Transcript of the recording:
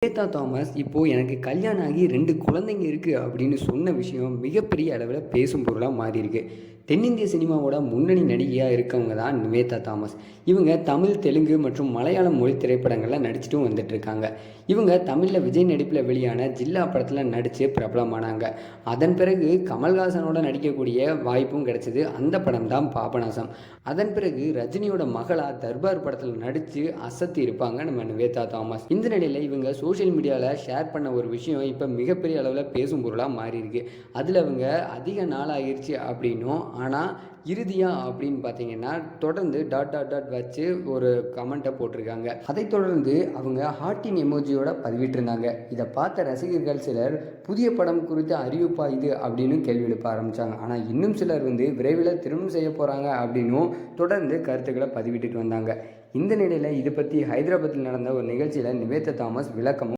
Nivetha Thomas இப்போது எனக்கு கல்யாணம் ஆகி 2 குழந்தைங்க இருக்குது அப்படின்னு சொன்ன விஷயம் மிகப்பெரிய அளவில் பேசும் பொருளாக மாறியிருக்கு. தென்னிந்திய சினிமாவோட முன்னணி நடிகையாக இருக்கவங்க தான் நிவேதா தாமஸ். இவங்க தமிழ், தெலுங்கு மற்றும் மலையாளம் மொழி திரைப்படங்களில் நடிச்சிட்டும் வந்துட்டுருக்காங்க. இவங்க தமிழில் விஜய் நடிப்பில் வெளியான ஜில்லா படத்தில் நடித்து பிரபலமானாங்க. அதன் பிறகு கமல்ஹாசனோட நடிக்கக்கூடிய வாய்ப்பும் கிடைச்சிது. அந்த படம் தான் பாபநாசம். அதன் பிறகு ரஜினியோட மகளாக தர்பார் படத்தில் நடித்து அசத்தி இருப்பாங்க நம்ம நிவேதா தாமஸ். இந்த நிலையில் இவங்க சோஷியல் மீடியாவில் ஷேர் பண்ண ஒரு விஷயம் இப்போ மிகப்பெரிய அளவில் பேசும் பொருளாக மாறியிருக்கு. அதில் அவங்க அதிக நாள் ஆகிருச்சு அப்படின்னும், ஆனால் இறுதியாக அப்படின்னு பார்த்தீங்கன்னா தொடர்ந்து டாட் டாட் டாட் வச்சு ஒரு கமெண்ட்டை போட்டிருக்காங்க. அதைத் தொடர்ந்து அவங்க ஹார்ட்டின் எமோஜியோட பதிவிட்டிருந்தாங்க. இதை பார்த்த ரசிகர்கள் சிலர் புதிய படம் குறித்த அறிவிப்பா இது அப்படின்னு கேள்வி எழுப்ப ஆரம்பித்தாங்க. ஆனால் இன்னும் சிலர் விரைவில் திருமணம் செய்ய போகிறாங்க அப்படின்னும் தொடர்ந்து கருத்துக்களை பதிவிட்டுட்டு வந்தாங்க. இந்த நிலையில் இது பற்றி ஹைதராபாத்தில் நடந்த ஒரு நிகழ்ச்சியில் நிவேதா தாமஸ் விளக்கமும்